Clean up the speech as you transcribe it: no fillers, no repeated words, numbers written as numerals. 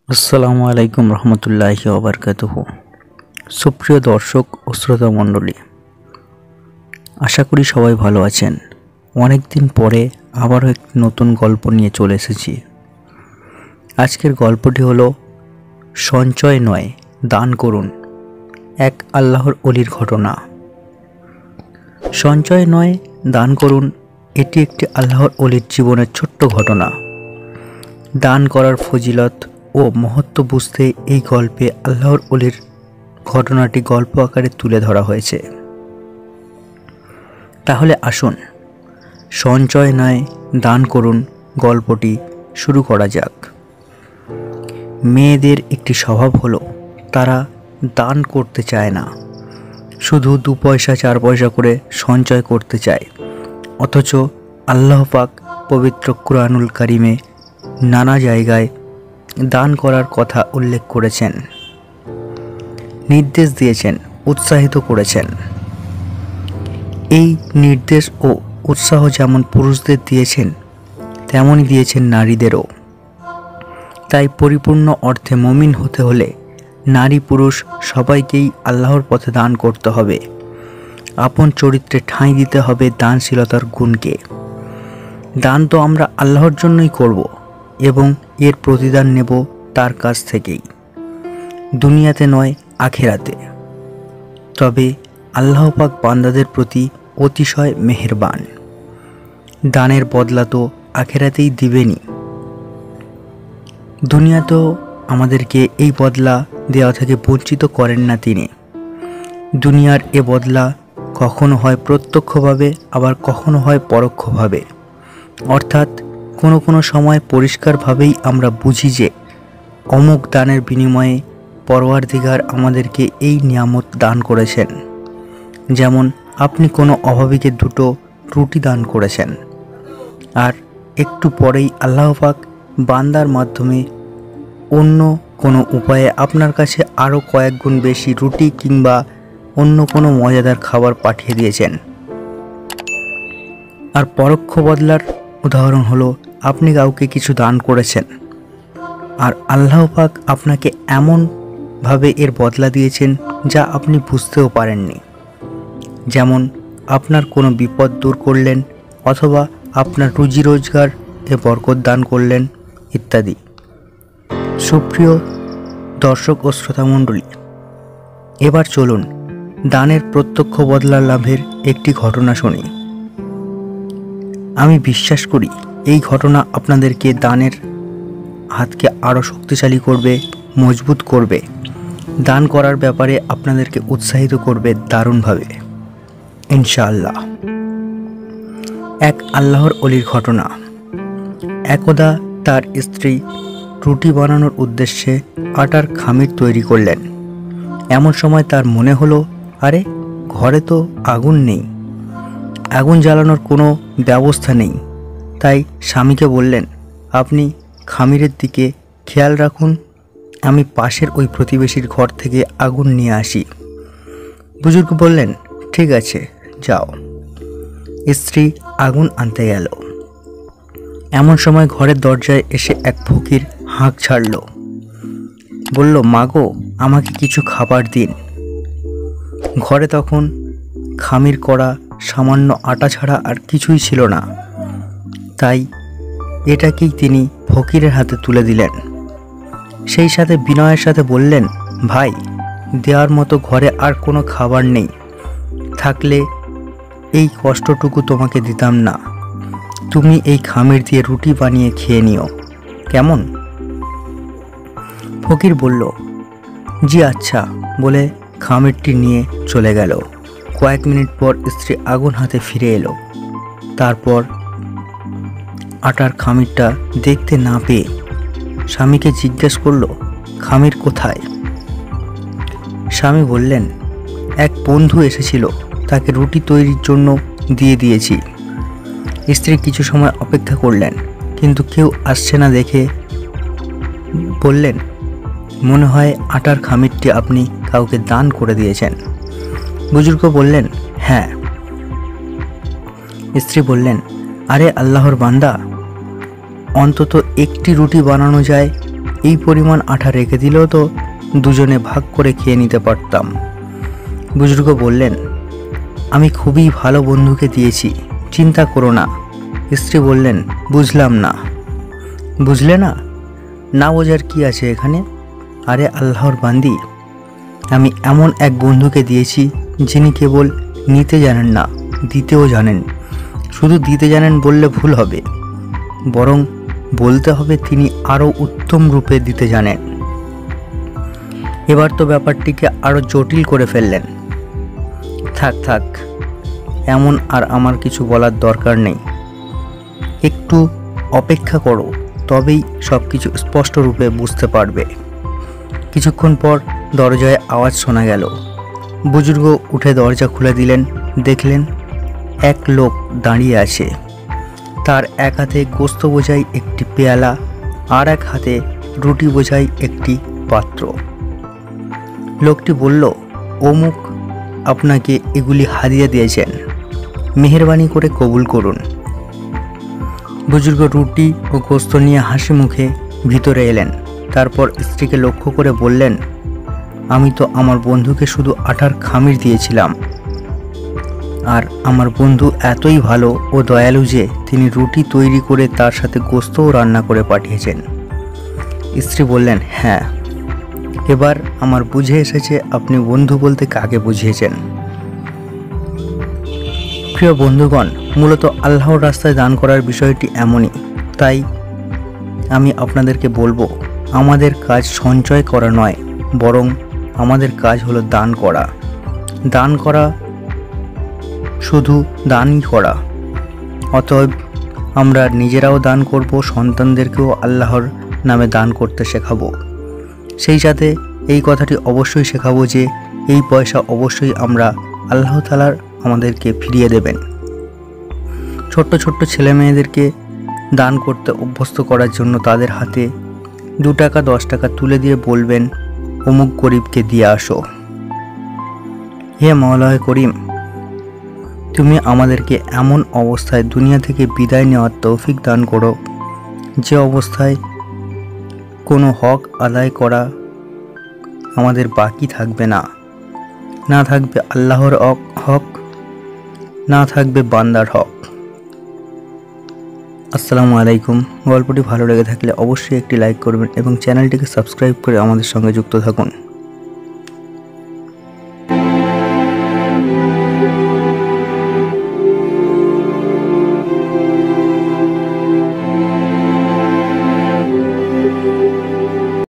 আসসালামু আলাইকুম রহমতুল্লাহি ওয়া বারাকাতুহু। সুপ্রিয় দর্শক ও শ্রোতা মণ্ডলী, আশা করি সবাই ভালো আছেন। অনেক দিন পরে আবারও একটি নতুন গল্প নিয়ে চলে এসেছি। আজকের গল্পটি হলো সঞ্চয় নয়, দান করুন, এক আল্লাহর ওলির ঘটনা। সঞ্চয় নয়, দান করুন, এটি একটি আল্লাহর ওলির জীবনের ছোট্ট ঘটনা। দান করার ফজিলত ও মহত্ব বুঝতে এই গল্পে আল্লাহর ওলির ঘটনাটি গল্প আকারে তুলে ধরা হয়েছে। তাহলে আসুন, সঞ্চয় নয়, দান করুন গল্পটি শুরু করা যাক। মেয়েদের একটি স্বভাব হলো তারা দান করতে চায় না, শুধু 2 পয়সা 4 পয়সা করে সঞ্চয় করতে চায়। অথচ আল্লাহ পাক পবিত্র কুরআনুল কারিমে নানা জায়গায় দান করার কথা উল্লেখ করেছেন, নির্দেশ দিয়েছেন, উৎসাহিত করেছেন। এই নির্দেশ ও উৎসাহ যেমন পুরুষদের দিয়েছেন তেমনই দিয়েছেন নারীদেরও। তাই পরিপূর্ণ অর্থে মুমিন হতে হলে নারী পুরুষ সবাইকেই আল্লাহর পথে দান করতে হবে। আপন চরিত্রে ঠাঁই দিতে হবে দানশীলতার গুণকে। দান তো আমরা আল্লাহর জন্যই করব এবং এর প্রতিদান নেব তার কাছ থেকেই, দুনিয়াতে নয় আখিরাতে। তবে আল্লাহ পাক বান্দাদের প্রতি অতিশয় মেহেরবান। দানের বদলা তো আখিরাতেই দিবেনই। দুনিয়াতেও আমাদেরকে এই বদলা দেওয়া থেকে বঞ্চিত করেন না তিনি। দুনিয়ার এ বদলা কখনো হয় প্রত্যক্ষভাবে, আবার কখনো হয় পরোক্ষভাবে। অর্থাৎ কোনো কোনো সময় পরিষ্কারভাবেই আমরা বুঝি যে অমুক দানের বিনিময়ে পরওয়ারদিগার আমাদেরকে এই নিয়ামত দান করেছেন। যেমন আপনি কোনো অভাবীকে 2টো রুটি দান করেছেন, আর একটু পরেই আল্লাহ পাক বান্দার মাধ্যমে অন্য কোনো উপায়ে আপনার কাছে আরও কয়েক গুণ বেশি রুটি কিংবা অন্য কোনো মজাদার খাবার পাঠিয়ে দিয়েছেন। আর পরোক্ষ বদলার উদাহরণ হলো আপনি কাউকে কিছু দান করেছেন, আর আল্লাহ পাক আপনাকে এমনভাবে এর বদলা দিয়েছেন যা আপনি বুঝতেও পারেননি। যেমন আপনার কোনো বিপদ দূর করলেন, অথবা আপনার রুজি রোজগার এ বরকত দান করলেন ইত্যাদি। সুপ্রিয় দর্শক ও শ্রোতামণ্ডলী, এবার চলুন দানের প্রত্যক্ষ বদলা লাভের একটি ঘটনা শুনি। আমি বিশ্বাস করি এই ঘটনা আপনাদেরকে দানের হাতকে আরও শক্তিশালী করবে, মজবুত করবে, দান করার ব্যাপারে আপনাদেরকে উৎসাহিত করবে দারুণভাবে, ইনশাআল্লাহ। এক আল্লাহর ওলির ঘটনা। একদা তার স্ত্রী রুটি বানানোর উদ্দেশ্যে আটার খামির তৈরি করলেন। এমন সময় তার মনে হলো, আরে ঘরে তো আগুন নেই, আগুন জ্বালানোর কোনো ব্যবস্থা নেই। তাই স্বামীকে বললেন, আপনি খামিরের দিকে খেয়াল রাখুন, আমি পাশের ওই প্রতিবেশীর ঘর থেকে আগুন নিয়ে আসি। বুজুর্গ বললেন, ঠিক আছে, যাও। স্ত্রী আগুন আনতে গেল। এমন সময় ঘরের দরজায় এসে এক ফকির হাঁক ছাড়ল, বলল, মাগো, আমাকে কিছু খাবার দিন। ঘরে তখন খামির করা সামান্য আটা ছাড়া আর কিছুই ছিল না। তাই এটাকেই তিনি ফকিরের হাতে তুলে দিলেন। সেই সাথে বিনয়ের সাথে বললেন, ভাই, দেওয়ার মতো ঘরে আর কোনো খাবার নেই, থাকলে এই কষ্টটুকু তোমাকে দিতাম না। তুমি এই খামির দিয়ে রুটি বানিয়ে খেয়ে নিও, কেমন? ফকির বলল, জি আচ্ছা, বলে খামিরটি নিয়ে চলে গেল। কয়েক মিনিট পর স্ত্রী আগুন হাতে ফিরে এলো। তারপর আটার খামিরটা দেখতে না পেয়ে স্বামীকে জিজ্ঞেস করলো, খামির কোথায়? স্বামী বললেন, এক বন্ধু এসেছিল, তাকে রুটি তৈরির জন্য দিয়ে দিয়েছি। স্ত্রী কিছু সময় অপেক্ষা করলেন, কিন্তু কেউ আসছে না দেখে বললেন, মনে হয় আটার খামিরটি আপনি কাউকে দান করে দিয়েছেন। বুজুর্গ বললেন, হ্যাঁ। স্ত্রী বললেন, আরে আল্লাহর বান্দা, অন্তত একটি রুটি বানানো যায় এই পরিমাণ আঠা রেখে দিলেও তো দুজনে ভাগ করে খেয়ে নিতে পারতাম। বুজুর্গ বললেন, আমি খুবই ভালো বন্ধুকে দিয়েছি, চিন্তা করো না। স্ত্রী বললেন, বুঝলাম না। বুঝলে না? না বোঝার কি আছে এখানে? আরে আল্লাহর বান্দি, আমি এমন এক বন্ধুকে দিয়েছি যিনি কেবল নিতে জানেন না, দিতেও জানেন। শুধু দিতে জানেন বললে ভুল হবে, বরং বলতে হবে তিনি আরও উত্তম রূপে দিতে জানেন। এবার তো ব্যাপারটিকে আরও জটিল করে ফেললেন। থাক থাক, এমন আর আমার কিছু বলার দরকার নেই। একটু অপেক্ষা করো, তবেই সব কিছু স্পষ্ট রূপে বুঝতে পারবে। কিছুক্ষণ পর দরজায় আওয়াজ শোনা গেল। বুজুর্গ উঠে দরজা খুলে দিলেন। দেখলেন এক লোক দাঁড়িয়ে আছে। তার এক হাতে গোস্ত বোঝাই একটি পেয়ালা, আর এক হাতে রুটি বোঝাই একটি পাত্র। লোকটি বলল, অমুক আপনাকে এগুলি হাদিয়া দিয়েছেন, মেহেরবানি করে কবুল করুন। বুজুর্গ রুটি ও গোস্ত নিয়ে হাসি মুখে ভিতরে এলেন। তারপর স্ত্রীকে লক্ষ্য করে বললেন, আমি তো আমার বন্ধুকে শুধু আটার খামির দিয়েছিলাম, আর আমার বন্ধু এতই ভালো ও দয়ালু যে তিনি রুটি তৈরি করে তার সাথে গোস্তও রান্না করে পাঠিয়েছেন। স্ত্রী বললেন, হ্যাঁ, এবার আমার বুঝে এসেছে আপনি বন্ধু বলতে কাকে বুঝিয়েছেন। প্রিয় বন্ধুগণ, মূলত আল্লাহর রাস্তায় দান করার বিষয়টি এমনই। তাই আমি আপনাদেরকে বলবো, আমাদের কাজ সঞ্চয় করা নয়, বরং আমাদের কাজ হলো দান করা। দান করা শুধু দানই করা। অতএব আমরা নিজেরাও দান করব, সন্তানদেরকেও আল্লাহর নামে দান করতে শেখাবো। সেই সাথে এই কথাটি অবশ্যই শেখাবো যে এই পয়সা অবশ্যই আমরা আল্লাহ তাআলা আমাদেরকে ফিরিয়ে দেবেন। ছোট্ট ছোট্ট ছেলে মেয়েদেরকে দান করতে অভ্যস্ত করার জন্য তাদের হাতে 2 টাকা 10 টাকা তুলে দিয়ে বলবেন, অমুক গরিবকে দিয়ে আসো। হে মাওলায়ে করিম, তুমি আমাদেরকে এমন অবস্থায় দুনিয়া থেকে বিদায় নেওয়ার তৌফিক দান করো যে অবস্থায় কোনো হক আদায় করা আমাদের বাকি থাকবে না। না থাকবে আল্লাহর হক, না থাকবে বান্দার হক। আসসালামু আলাইকুম। গল্পটি ভালো লেগে থাকলে অবশ্যই একটি লাইক করবেন এবং চ্যানেলটিকে সাবস্ক্রাইব করে আমাদের সঙ্গে যুক্ত থাকুন।